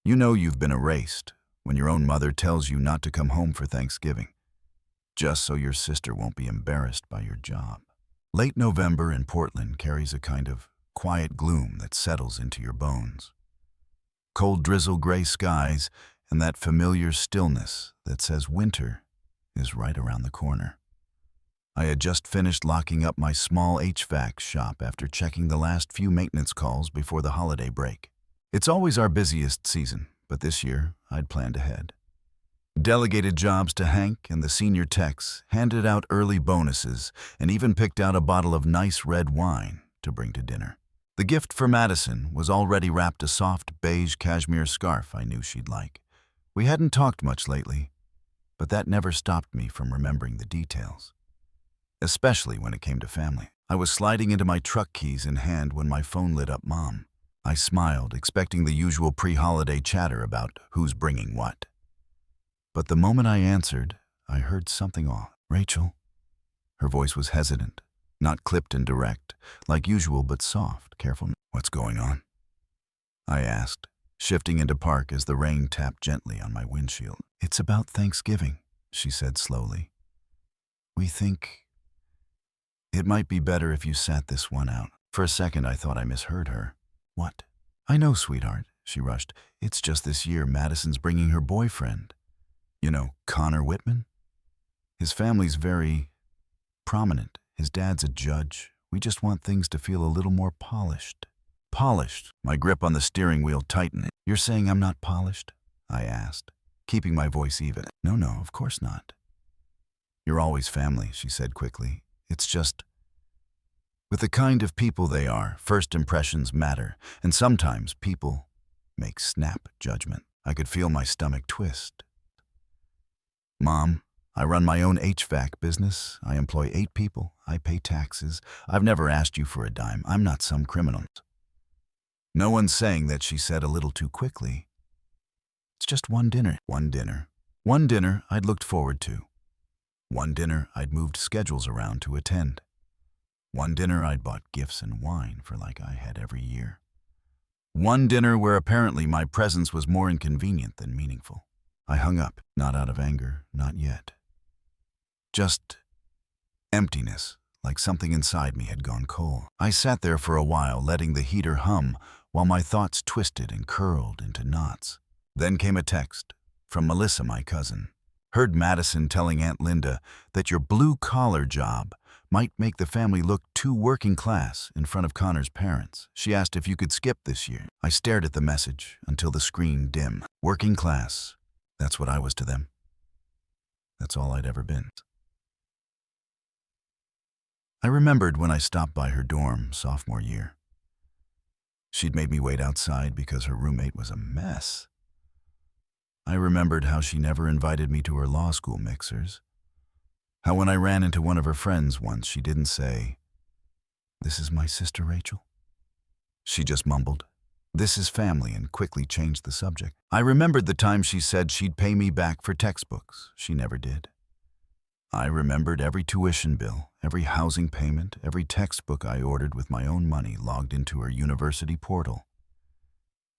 You know you've been erased when your own mother tells you not to come home for Thanksgiving, just so your sister won't be embarrassed by your job. Late November in Portland carries a kind of quiet gloom that settles into your bones. Cold drizzle, gray skies, and that familiar stillness that says winter is right around the corner. I had just finished locking up my small HVAC shop after checking the last few maintenance calls before the holiday break. It's always our busiest season, but this year I'd planned ahead. Delegated jobs to Hank and the senior techs, handed out early bonuses, and even picked out a bottle of nice red wine to bring to dinner. The gift for Madison was already wrapped a soft beige cashmere scarf I knew she'd like. We hadn't talked much lately, but that never stopped me from remembering the details, especially when it came to family. I was sliding into my truck keys in hand when my phone lit up Mom. I smiled, expecting the usual pre-holiday chatter about who's bringing what. But the moment I answered, I heard something off. "Rachel?" Her voice was hesitant, not clipped and direct, like usual but soft, careful. "What's going on?" I asked, shifting into park as the rain tapped gently on my windshield. "It's about Thanksgiving," she said slowly. "We think it might be better if you sat this one out." For a second I thought I misheard her. "What?" "I know, sweetheart," she rushed. "It's just this year Madison's bringing her boyfriend. You know, Connor Whitman? His family's very prominent. His dad's a judge. We just want things to feel a little more polished." "Polished?" My grip on the steering wheel tightened. "You're saying I'm not polished?" I asked, keeping my voice even. No, of course not. "You're always family," she said quickly. "It's just, with the kind of people they are, first impressions matter, and sometimes people make snap judgment." I could feel my stomach twist. "Mom, I run my own HVAC business. I employ 8 people. I pay taxes. I've never asked you for a dime. I'm not some criminal." "No one's saying that," she said a little too quickly. "It's just one dinner." One dinner. One dinner I'd looked forward to. One dinner I'd moved schedules around to attend. One dinner I'd bought gifts and wine for like I had every year. One dinner where apparently my presence was more inconvenient than meaningful. I hung up, not out of anger, not yet. Just emptiness, like something inside me had gone cold. I sat there for a while, letting the heater hum while my thoughts twisted and curled into knots. Then came a text from Melissa, my cousin. "Heard Madison telling Aunt Linda that your blue-collar job might make the family look too working class in front of Connor's parents. She asked if you could skip this year." I stared at the message until the screen dimmed. Working class. That's what I was to them. That's all I'd ever been. I remembered when I stopped by her dorm sophomore year. She'd made me wait outside because her roommate was a mess. I remembered how she never invited me to her law school mixers. How when I ran into one of her friends once, she didn't say, "This is my sister Rachel." She just mumbled, "This is family," and quickly changed the subject. I remembered the time she said she'd pay me back for textbooks. She never did. I remembered every tuition bill, every housing payment, every textbook I ordered with my own money logged into her university portal.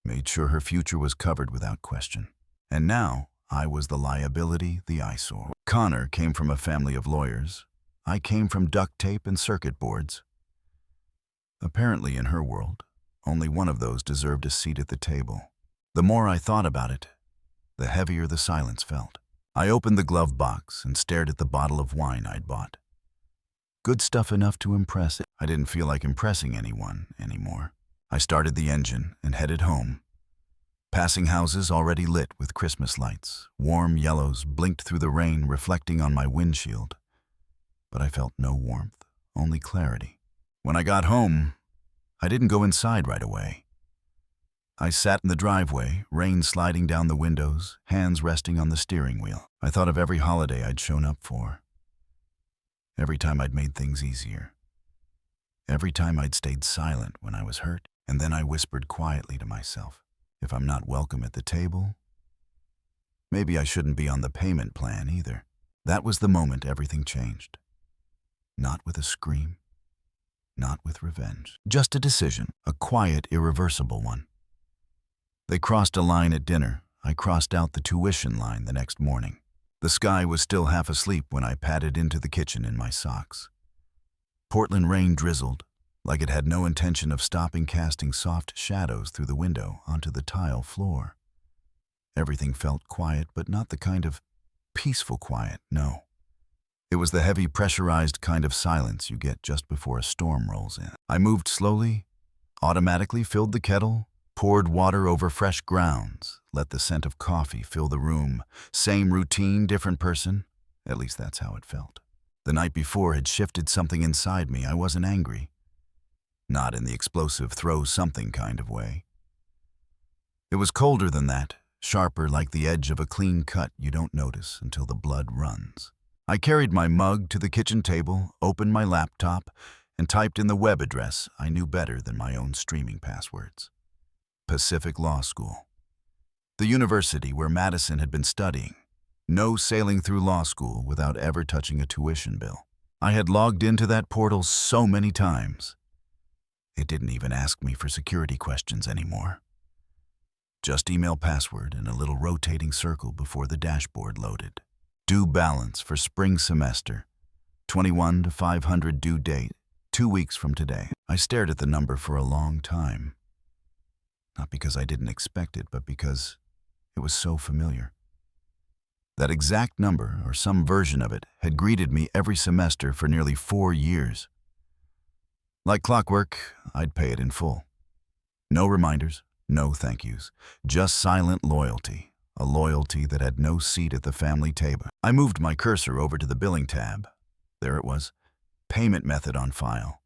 Made sure her future was covered without question. And now, I was the liability, the eyesore. Connor came from a family of lawyers. I came from duct tape and circuit boards. Apparently, in her world, only one of those deserved a seat at the table. The more I thought about it, the heavier the silence felt. I opened the glove box and stared at the bottle of wine I'd bought. Good stuff enough to impress. I didn't feel like impressing anyone anymore. I started the engine and headed home. Passing houses already lit with Christmas lights. Warm yellows blinked through the rain, reflecting on my windshield. But I felt no warmth, only clarity. When I got home, I didn't go inside right away. I sat in the driveway, rain sliding down the windows, hands resting on the steering wheel. I thought of every holiday I'd shown up for. Every time I'd made things easier. Every time I'd stayed silent when I was hurt. And then I whispered quietly to myself, if I'm not welcome at the table, maybe I shouldn't be on the payment plan either. That was the moment everything changed. Not with a scream, not with revenge. Just a decision, a quiet, irreversible one. They crossed a line at dinner. I crossed out the tuition line the next morning. The sky was still half asleep when I padded into the kitchen in my socks. Portland rain drizzled, like it had no intention of stopping, casting soft shadows through the window onto the tile floor. Everything felt quiet, but not the kind of peaceful quiet, no. It was the heavy, pressurized kind of silence you get just before a storm rolls in. I moved slowly, automatically filled the kettle, poured water over fresh grounds, let the scent of coffee fill the room. Same routine, different person. At least that's how it felt. The night before had shifted something inside me. I wasn't angry. Not in the explosive throw something kind of way. It was colder than that, sharper, like the edge of a clean cut you don't notice until the blood runs. I carried my mug to the kitchen table, opened my laptop, and typed in the web address I knew better than my own streaming passwords. Pacific Law School. The university where Madison had been studying. No sailing through law school without ever touching a tuition bill. I had logged into that portal so many times. It didn't even ask me for security questions anymore. Just email password and a little rotating circle before the dashboard loaded. Due balance for spring semester. 21 to 500 due date, 2 weeks from today. I stared at the number for a long time. Not because I didn't expect it, but because it was so familiar. That exact number, or some version of it, had greeted me every semester for nearly 4 years. Like clockwork, I'd pay it in full. No reminders, no thank yous, just silent loyalty, a loyalty that had no seat at the family table. I moved my cursor over to the billing tab. There it was, payment method on file.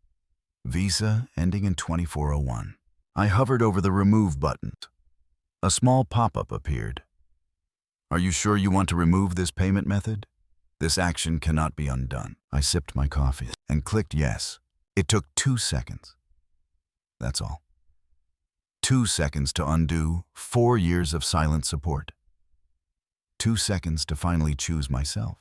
Visa ending in 2401. I hovered over the remove button. A small pop-up appeared. Are you sure you want to remove this payment method? This action cannot be undone. I sipped my coffee and clicked yes. It took 2 seconds. That's all. 2 seconds to undo 4 years of silent support. 2 seconds to finally choose myself.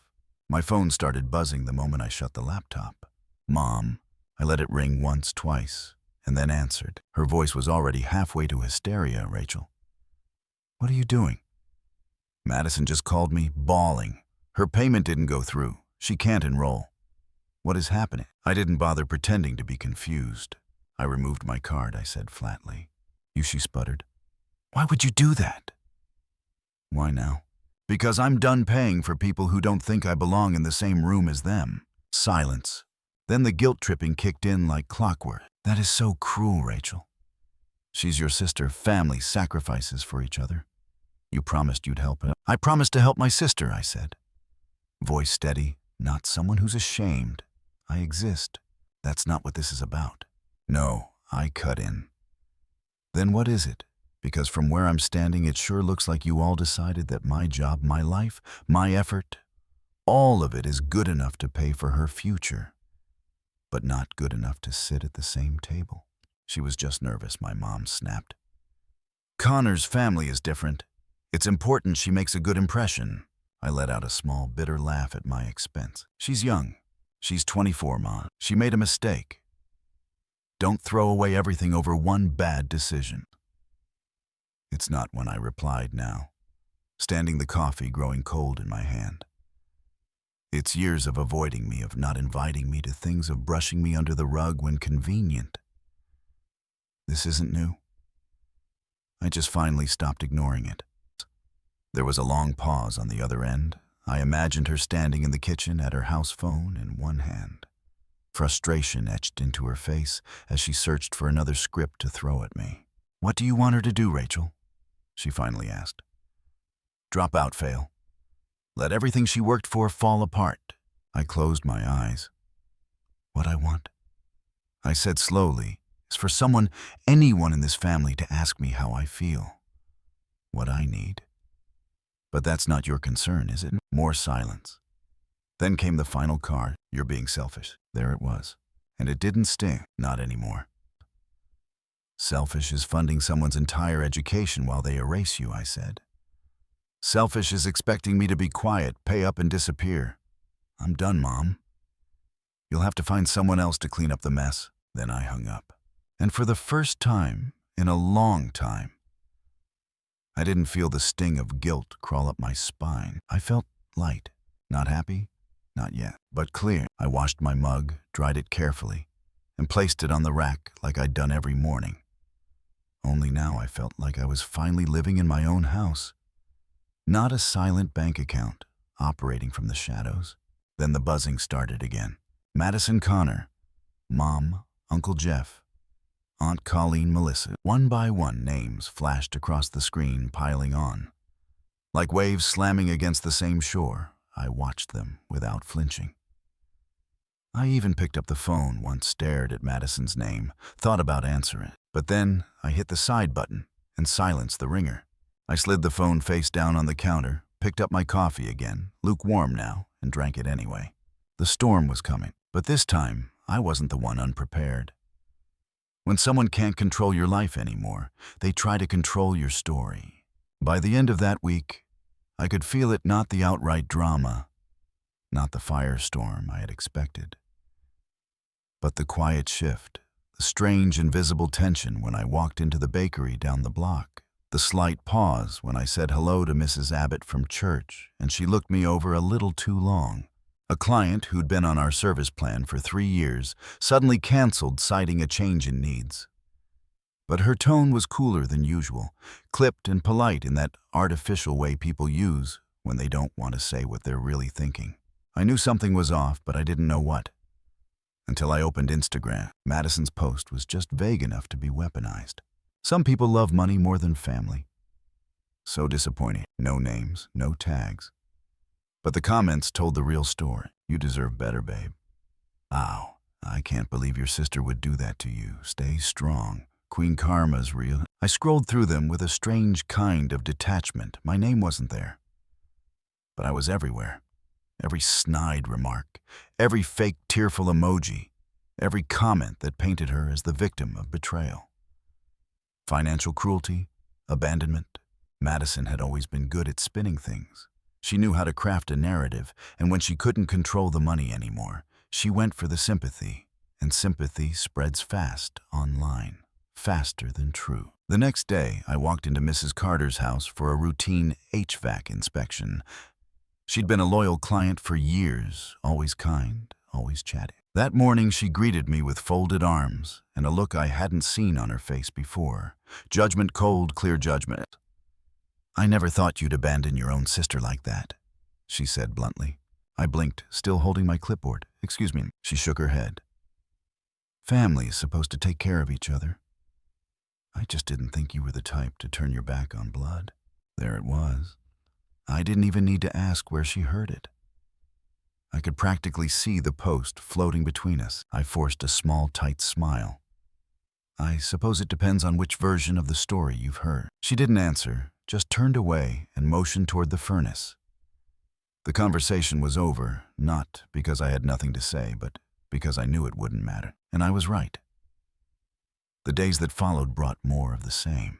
My phone started buzzing the moment I shut the laptop. Mom. I let it ring once, twice, and then answered. Her voice was already halfway to hysteria, Rachel. What are you doing? Madison just called me, bawling. Her payment didn't go through. She can't enroll. What is happening? I didn't bother pretending to be confused. I removed my card, I said flatly. She sputtered. Why would you do that? Why now? Because I'm done paying for people who don't think I belong in the same room as them. Silence. Then the guilt-tripping kicked in like clockwork. That is so cruel, Rachel. She's your sister. Family sacrifices for each other. You promised you'd help her. I promised to help my sister, I said. Voice steady, not someone who's ashamed. I exist. That's not what this is about. No, I cut in. Then what is it? Because from where I'm standing, it sure looks like you all decided that my job, my life, my effort, all of it is good enough to pay for her future, but not good enough to sit at the same table. She was just nervous, my mom snapped. Connor's family is different. It's important she makes a good impression. I let out a small, bitter laugh at my expense. She's young. She's 24, Mom. She made a mistake. Don't throw away everything over one bad decision. It's not when I replied now, standing the coffee growing cold in my hand. It's years of avoiding me, of not inviting me to things, of brushing me under the rug when convenient. This isn't new. I just finally stopped ignoring it. There was a long pause on the other end. I imagined her standing in the kitchen at her house phone in one hand. Frustration etched into her face as she searched for another script to throw at me. What do you want her to do, Rachel? She finally asked. Drop out, fail. Let everything she worked for fall apart. I closed my eyes. What I want, I said slowly, is for someone, anyone in this family, to ask me how I feel. What I need. But that's not your concern, is it? More silence. Then came the final card. You're being selfish. There it was. And it didn't sting. Not anymore. Selfish is funding someone's entire education while they erase you, I said. Selfish is expecting me to be quiet, pay up, and disappear. I'm done, Mom. You'll have to find someone else to clean up the mess. Then I hung up. And for the first time in a long time, I didn't feel the sting of guilt crawl up my spine. I felt light. Not happy? Not yet. But clear. I washed my mug, dried it carefully, and placed it on the rack like I'd done every morning. Only now I felt like I was finally living in my own house. Not a silent bank account, operating from the shadows. Then the buzzing started again. Madison Connor, Mom, Uncle Jeff, Aunt Colleen, Melissa. One by one, names flashed across the screen, piling on. Like waves slamming against the same shore, I watched them without flinching. I even picked up the phone once, stared at Madison's name, thought about answering. But then I hit the side button and silenced the ringer. I slid the phone face down on the counter, picked up my coffee again, lukewarm now, and drank it anyway. The storm was coming, but this time I wasn't the one unprepared. When someone can't control your life anymore, they try to control your story. By the end of that week, I could feel it, not the outright drama, not the firestorm I had expected, but the quiet shift, the strange invisible tension when I walked into the bakery down the block, the slight pause when I said hello to Mrs. Abbott from church and she looked me over a little too long. A client who'd been on our service plan for 3 years suddenly canceled, citing a change in needs. But her tone was cooler than usual, clipped and polite in that artificial way people use when they don't want to say what they're really thinking. I knew something was off, but I didn't know what. Until I opened Instagram. Madison's post was just vague enough to be weaponized. Some people love money more than family. So disappointing. No names, no tags. But the comments told the real story. You deserve better, babe. Ow, I can't believe your sister would do that to you. Stay strong. Queen Karma's real. I scrolled through them with a strange kind of detachment. My name wasn't there. But I was everywhere. Every snide remark, every fake tearful emoji, every comment that painted her as the victim of betrayal. Financial cruelty, abandonment. Madison had always been good at spinning things. She knew how to craft a narrative, and when she couldn't control the money anymore, she went for the sympathy, and sympathy spreads fast online, faster than true. The next day, I walked into Mrs. Carter's house for a routine HVAC inspection. She'd been a loyal client for years, always kind, always chatty. That morning, she greeted me with folded arms and a look I hadn't seen on her face before. Judgment, cold, clear judgment. I never thought you'd abandon your own sister like that, she said bluntly. I blinked, still holding my clipboard. Excuse me. She shook her head. Family is supposed to take care of each other. I just didn't think you were the type to turn your back on blood. There it was. I didn't even need to ask where she heard it. I could practically see the post floating between us. I forced a small, tight smile. I suppose it depends on which version of the story you've heard. She didn't answer, just turned away and motioned toward the furnace. The conversation was over, not because I had nothing to say, but because I knew it wouldn't matter. And I was right. The days that followed brought more of the same.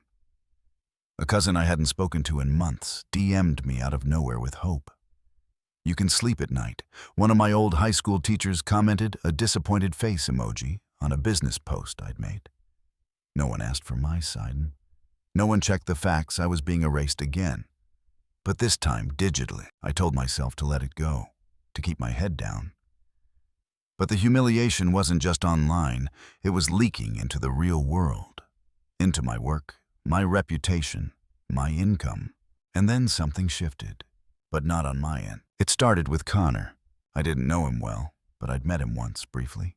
A cousin I hadn't spoken to in months DM'd me out of nowhere with hope. You can sleep at night. One of my old high school teachers commented a disappointed face emoji on a business post I'd made. No one asked for my side. No one checked the facts. I was being erased again. But this time, digitally. I told myself to let it go, to keep my head down. But the humiliation wasn't just online. It was leaking into the real world, into my work, my reputation, my income. And then something shifted, but not on my end. It started with Connor. I didn't know him well, but I'd met him once, briefly.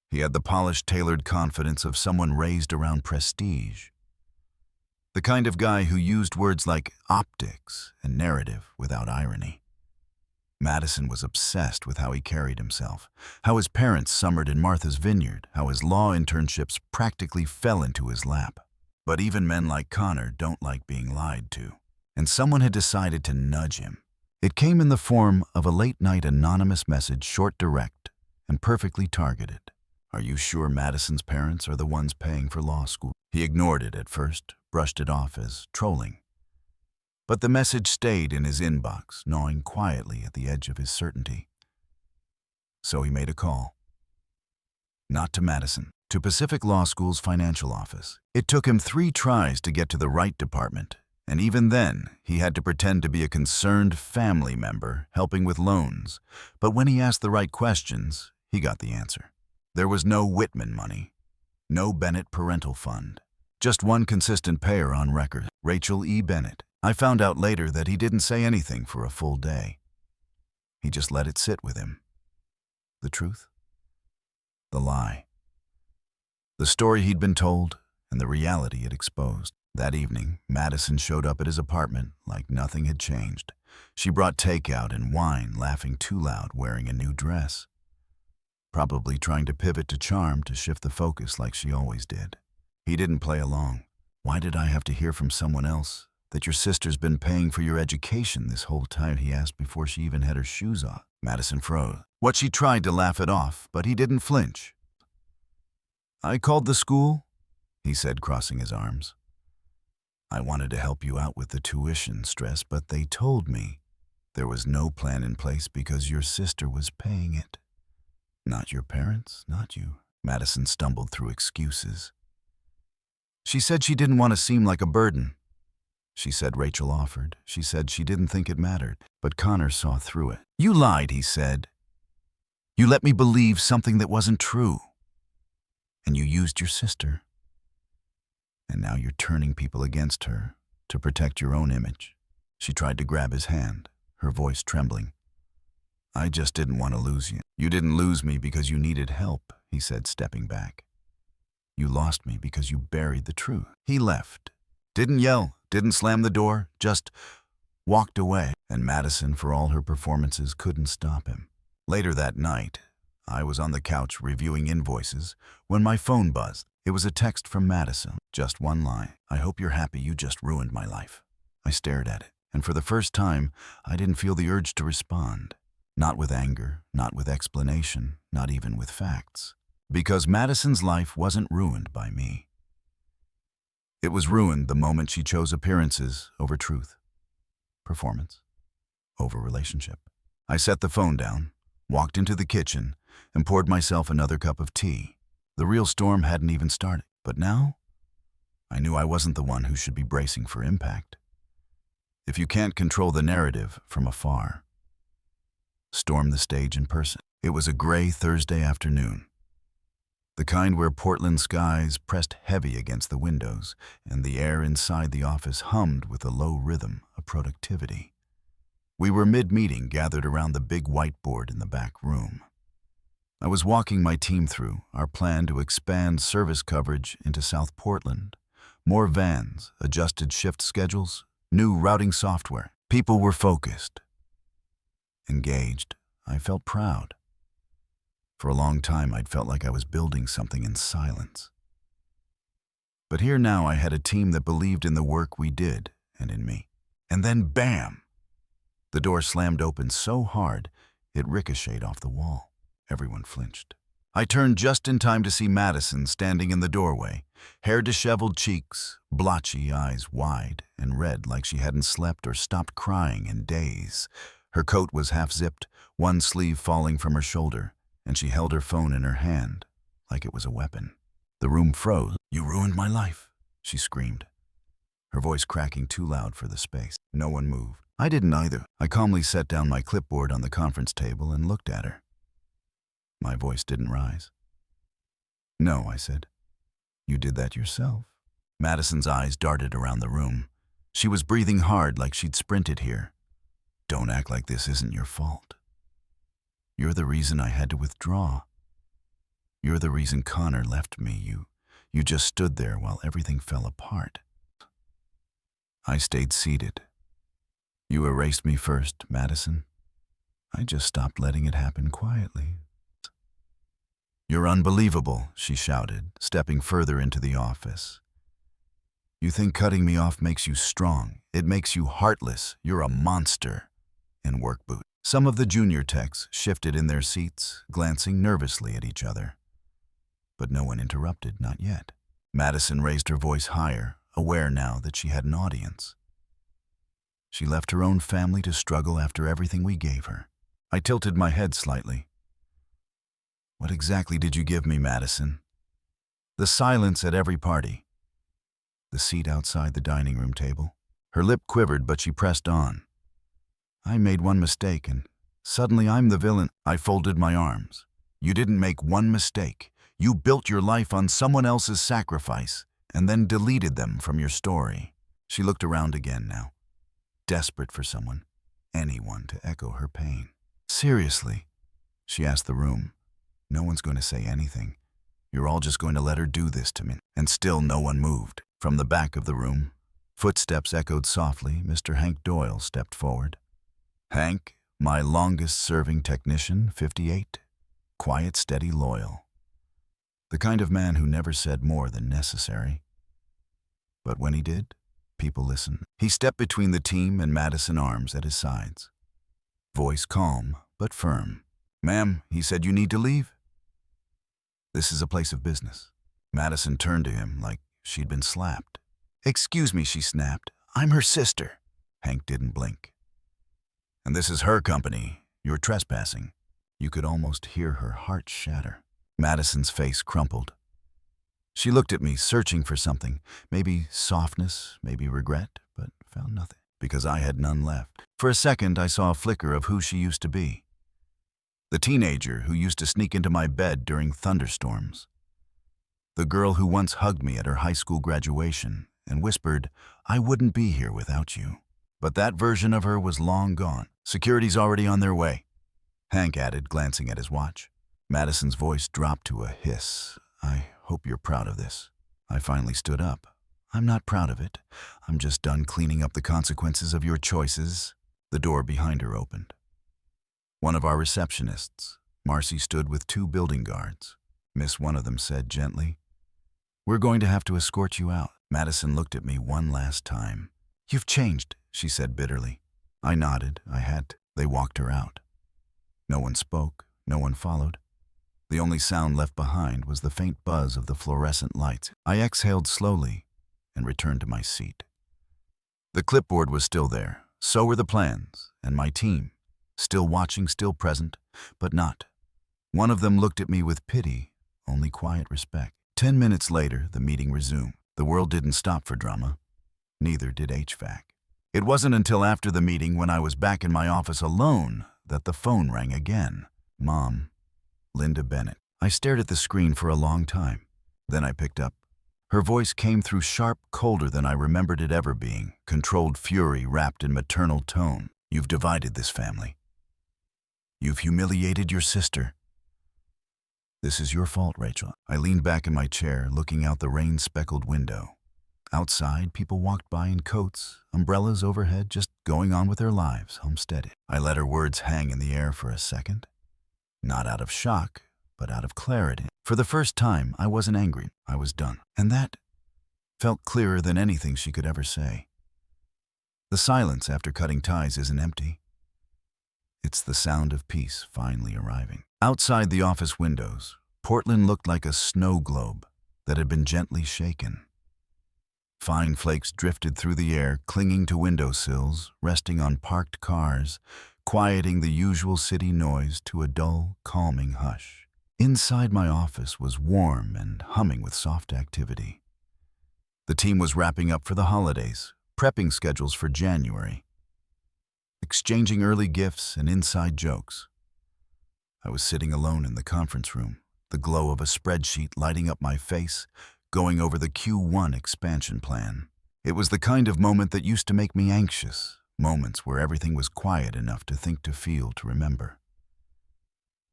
He had the polished, tailored confidence of someone raised around prestige. The kind of guy who used words like optics and narrative without irony. Madison was obsessed with how he carried himself, how his parents summered in Martha's Vineyard, how his law internships practically fell into his lap. But even men like Connor don't like being lied to, and someone had decided to nudge him. It came in the form of a late-night anonymous message, short, direct, and perfectly targeted. Are you sure Madison's parents are the ones paying for law school? He ignored it at first, brushed it off as trolling. But the message stayed in his inbox, gnawing quietly at the edge of his certainty. So he made a call. Not to Madison, to Pacific Law School's financial office. It took him 3 tries to get to the right department, And even then, he had to pretend to be a concerned family member helping with loans. But when he asked the right questions, he got the answer. There was no Whitman money, no Bennett parental fund. Just one consistent payer on record, Rachel E. Bennett. I found out later that he didn't say anything for a full day. He just let it sit with him. The truth? The lie. The story he'd been told, and the reality it exposed. That evening, Madison showed up at his apartment like nothing had changed. She brought takeout and wine, laughing too loud, wearing a new dress. Probably trying to pivot to charm to shift the focus like she always did. He didn't play along. Why did I have to hear from someone else that your sister's been paying for your education this whole time, he asked before she even had her shoes off. Madison froze. What she tried to laugh it off, but he didn't flinch. I called the school, he said, crossing his arms. I wanted to help you out with the tuition stress, but they told me there was no plan in place because your sister was paying it. Not your parents, not you. Madison stumbled through excuses. She said she didn't want to seem like a burden. She said Rachel offered. She said she didn't think it mattered, but Connor saw through it. You lied, he said. You let me believe something that wasn't true. And you used your sister. And now you're turning people against her to protect your own image. She tried to grab his hand, her voice trembling. I just didn't want to lose you. You didn't lose me because you needed help, he said, stepping back. You lost me because you buried the truth. He left. Didn't yell, didn't slam the door, just walked away. And Madison, for all her performances, couldn't stop him. Later that night, I was on the couch reviewing invoices when my phone buzzed. It was a text from Madison. Just one line. I hope you're happy you just ruined my life. I stared at it, and for the first time, I didn't feel the urge to respond. Not with anger, not with explanation, not even with facts. Because Madison's life wasn't ruined by me. It was ruined the moment she chose appearances over truth, performance over relationship. I set the phone down, walked into the kitchen, and poured myself another cup of tea. The real storm hadn't even started, but now I knew I wasn't the one who should be bracing for impact. If you can't control the narrative from afar, storm the stage in person. It was a gray Thursday afternoon. The kind where Portland skies pressed heavy against the windows, and the air inside the office hummed with a low rhythm of productivity. We were mid-meeting, gathered around the big whiteboard in the back room. I was walking my team through our plan to expand service coverage into South Portland. More vans, adjusted shift schedules, new routing software. People were focused, engaged. I felt proud. For a long time, I'd felt like I was building something in silence. But here now I had a team that believed in the work we did and in me. And then bam! The door slammed open so hard, it ricocheted off the wall. Everyone flinched. I turned just in time to see Madison standing in the doorway, hair disheveled, cheeks, blotchy, eyes wide and red like she hadn't slept or stopped crying in days. Her coat was half-zipped, one sleeve falling from her shoulder, and she held her phone in her hand like it was a weapon. The room froze. You ruined my life, she screamed, her voice cracking too loud for the space. No one moved. I didn't either. I calmly set down my clipboard on the conference table and looked at her. My voice didn't rise. No, I said. You did that yourself. Madison's eyes darted around the room. She was breathing hard like she'd sprinted here. Don't act like this isn't your fault. You're the reason I had to withdraw. You're the reason Connor left me. You just stood there while everything fell apart. I stayed seated. You erased me first, Madison. I just stopped letting it happen quietly. You're unbelievable, she shouted, stepping further into the office. You think cutting me off makes you strong. It makes you heartless. You're a monster. In work boot. Some of the junior techs shifted in their seats, glancing nervously at each other. But no one interrupted, not yet. Madison raised her voice higher, aware now that she had an audience. She left her own family to struggle after everything we gave her. I tilted my head slightly. What exactly did you give me, Madison? The silence at every party. The seat outside the dining room table. Her lip quivered, but she pressed on. I made one mistake, and suddenly I'm the villain. I folded my arms. You didn't make one mistake. You built your life on someone else's sacrifice and then deleted them from your story. She looked around again now, desperate for someone, anyone to echo her pain. Seriously, she asked the room. No one's going to say anything. You're all just going to let her do this to me. And still no one moved. From the back of the room, footsteps echoed softly. Mr. Hank Doyle stepped forward. Hank, my longest-serving technician, 58. Quiet, steady, loyal. The kind of man who never said more than necessary. But when he did, people listened. He stepped between the team and Madison Arms at his sides. Voice calm, but firm. Ma'am, he said, you need to leave? This is a place of business. Madison turned to him like she'd been slapped. Excuse me, she snapped. I'm her sister. Hank didn't blink. And this is her company. You're trespassing. You could almost hear her heart shatter. Madison's face crumpled. She looked at me, searching for something. Maybe softness, maybe regret, but found nothing, because I had none left. For a second, I saw a flicker of who she used to be. The teenager who used to sneak into my bed during thunderstorms. The girl who once hugged me at her high school graduation and whispered, I wouldn't be here without you. But that version of her was long gone. Security's already on their way, Hank added, glancing at his watch. Madison's voice dropped to a hiss. I hope you're proud of this. I finally stood up. I'm not proud of it. I'm just done cleaning up the consequences of your choices. The door behind her opened. One of our receptionists, Marcy, stood with 2 building guards. Miss, one of them said gently, we're going to have to escort you out. Madison looked at me one last time. You've changed, she said bitterly. I nodded. I had to. They walked her out. No one spoke. No one followed. The only sound left behind was the faint buzz of the fluorescent lights. I exhaled slowly and returned to my seat. The clipboard was still there. So were the plans, and my team. Still watching, still present, but not. One of them looked at me with pity, only quiet respect. 10 minutes later, the meeting resumed. The world didn't stop for drama. Neither did HVAC. It wasn't until after the meeting, when I was back in my office alone, that the phone rang again. Mom. Linda Bennett. I stared at the screen for a long time. Then I picked up. Her voice came through sharp, colder than I remembered it ever being, controlled fury wrapped in maternal tone. You've divided this family. You've humiliated your sister. This is your fault, Rachel. I leaned back in my chair, looking out the rain-speckled window. Outside, people walked by in coats, umbrellas overhead, just going on with their lives, homesteaded. I let her words hang in the air for a second. Not out of shock, but out of clarity. For the first time, I wasn't angry. I was done. And that felt clearer than anything she could ever say. The silence after cutting ties isn't empty. It's the sound of peace finally arriving. Outside the office windows, Portland looked like a snow globe that had been gently shaken. Fine flakes drifted through the air, clinging to windowsills, resting on parked cars, quieting the usual city noise to a dull, calming hush. Inside my office was warm and humming with soft activity. The team was wrapping up for the holidays, prepping schedules for January, exchanging early gifts and inside jokes. I was sitting alone in the conference room, the glow of a spreadsheet lighting up my face, going over the Q1 expansion plan. It was the kind of moment that used to make me anxious, moments where everything was quiet enough to think, to feel, to remember.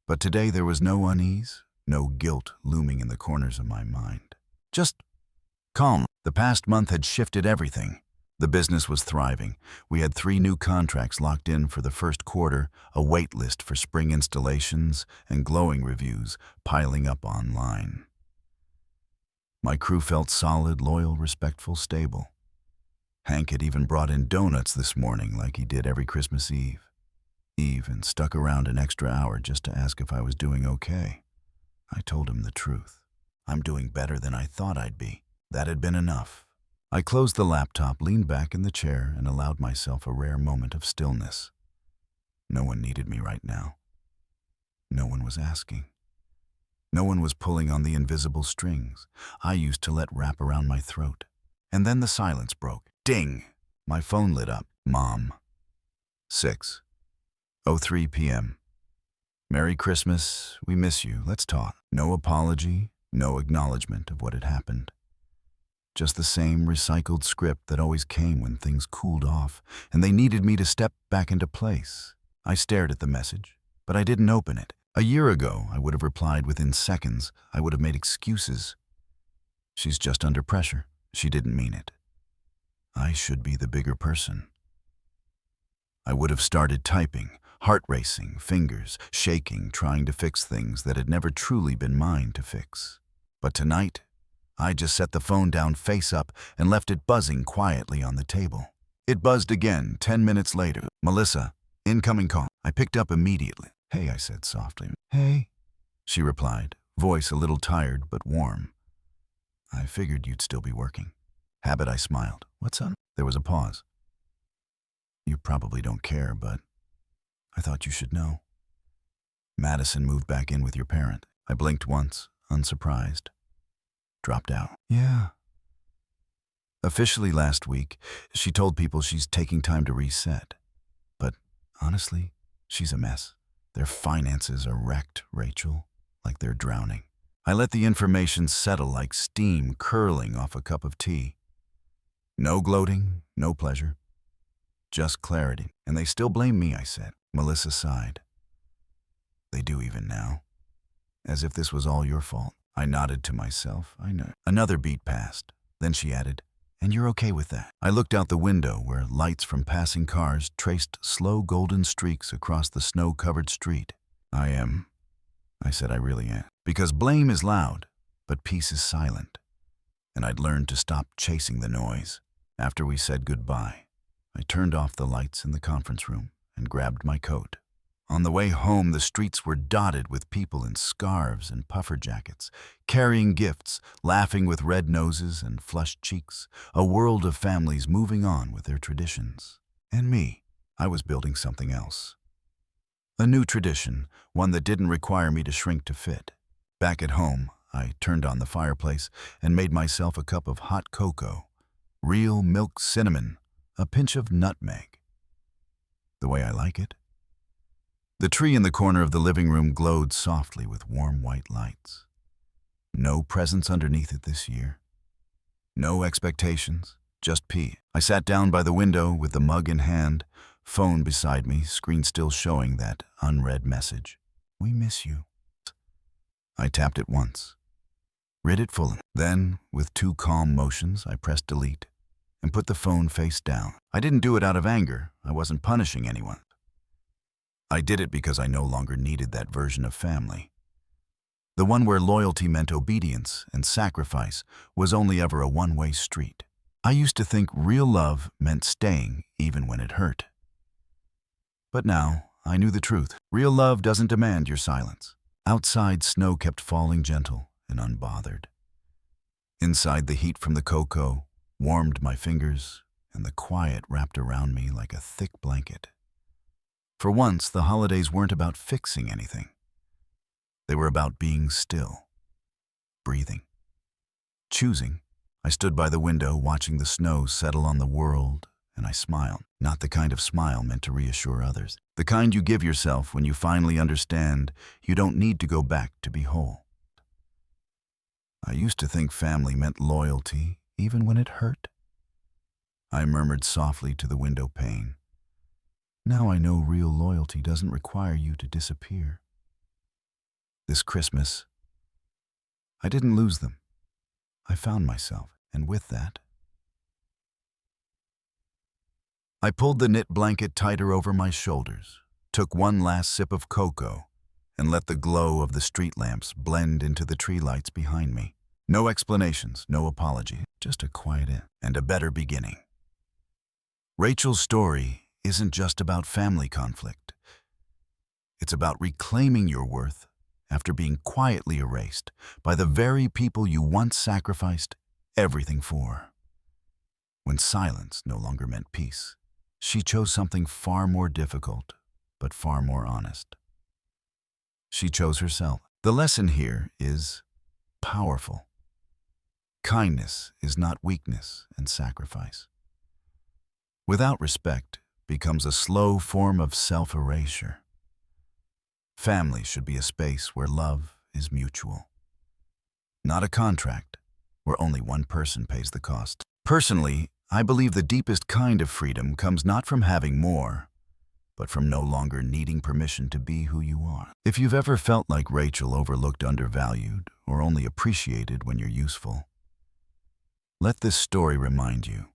But today there was no unease, no guilt looming in the corners of my mind. Just calm. The past month had shifted everything. The business was thriving. We had 3 new contracts locked in for the first quarter, a wait list for spring installations, and glowing reviews piling up online. My crew felt solid, loyal, respectful, stable. Hank had even brought in donuts this morning like he did every Christmas Eve, and stuck around an extra hour just to ask if I was doing okay. I told him the truth. I'm doing better than I thought I'd be. That had been enough. I closed the laptop, leaned back in the chair, and allowed myself a rare moment of stillness. No one needed me right now. No one was asking. No one was pulling on the invisible strings I used to let wrap around my throat. And then the silence broke. Ding! My phone lit up. Mom. 6:03 p.m. Merry Christmas. We miss you. Let's talk. No apology, no acknowledgement of what had happened. Just the same recycled script that always came when things cooled off, and they needed me to step back into place. I stared at the message, but I didn't open it. A year ago, I would have replied within seconds. I would have made excuses. She's just under pressure. She didn't mean it. I should be the bigger person. I would have started typing, heart racing, fingers shaking, trying to fix things that had never truly been mine to fix. But tonight, I just set the phone down face up and left it buzzing quietly on the table. It buzzed again 10 minutes later. Melissa, incoming call. I picked up immediately. Hey, I said softly. Hey, she replied, voice a little tired but warm. I figured you'd still be working. Habit, I smiled. What's up? There was a pause. You probably don't care, but I thought you should know. Madison moved back in with your parent. I blinked once, unsurprised. Dropped out. Yeah. Officially last week, she told people she's taking time to reset. But honestly, she's a mess. Their finances are wrecked, Rachel, like they're drowning. I let the information settle like steam curling off a cup of tea. No gloating, no pleasure. Just clarity. And they still blame me, I said. Melissa sighed. They do even now. As if this was all your fault. I nodded to myself. I know. Another beat passed. Then she added, and you're okay with that? I looked out the window where lights from passing cars traced slow golden streaks across the snow-covered street. I am. I said I really am. Because blame is loud, but peace is silent. And I'd learned to stop chasing the noise. After we said goodbye, I turned off the lights in the conference room and grabbed my coat. On the way home, the streets were dotted with people in scarves and puffer jackets, carrying gifts, laughing with red noses and flushed cheeks, a world of families moving on with their traditions. And me, I was building something else. A new tradition, one that didn't require me to shrink to fit. Back at home, I turned on the fireplace and made myself a cup of hot cocoa, real milk cinnamon, a pinch of nutmeg. The way I like it. The tree in the corner of the living room glowed softly with warm white lights. No presents underneath it this year. No expectations, just peace. I sat down by the window with the mug in hand, phone beside me, screen still showing that unread message. We miss you. I tapped it once. Read it full. Then, with 2 calm motions, I pressed delete and put the phone face down. I didn't do it out of anger. I wasn't punishing anyone. I did it because I no longer needed that version of family. The one where loyalty meant obedience and sacrifice was only ever a one-way street. I used to think real love meant staying even when it hurt. But now, I knew the truth. Real love doesn't demand your silence. Outside, snow kept falling gentle and unbothered. Inside, the heat from the cocoa warmed my fingers, and the quiet wrapped around me like a thick blanket. For once, the holidays weren't about fixing anything. They were about being still, breathing, choosing. I stood by the window watching the snow settle on the world, and I smiled. Not the kind of smile meant to reassure others. The kind you give yourself when you finally understand you don't need to go back to be whole. I used to think family meant loyalty, even when it hurt. I murmured softly to the window pane. Now I know real loyalty doesn't require you to disappear. This Christmas, I didn't lose them. I found myself, and with that, I pulled the knit blanket tighter over my shoulders, took one last sip of cocoa, and let the glow of the street lamps blend into the tree lights behind me. No explanations, no apology, just a quiet end and a better beginning. Rachel's story isn't just about family conflict. It's about reclaiming your worth after being quietly erased by the very people you once sacrificed everything for. When silence no longer meant peace, she chose something far more difficult, but far more honest. She chose herself. The lesson here is powerful. Kindness is not weakness and sacrifice. without respect, becomes a slow form of self-erasure. Family should be a space where love is mutual, not a contract where only one person pays the cost. Personally, I believe the deepest kind of freedom comes not from having more, but from no longer needing permission to be who you are. If you've ever felt like Rachel, overlooked, undervalued, or only appreciated when you're useful, let this story remind you.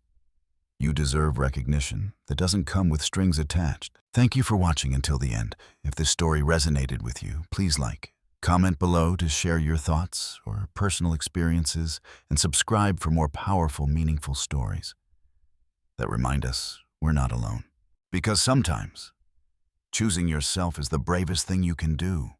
You deserve recognition that doesn't come with strings attached. Thank you for watching until the end. If this story resonated with you, please comment below to share your thoughts or personal experiences, and subscribe for more powerful, meaningful stories that remind us we're not alone. Because sometimes, choosing yourself is the bravest thing you can do.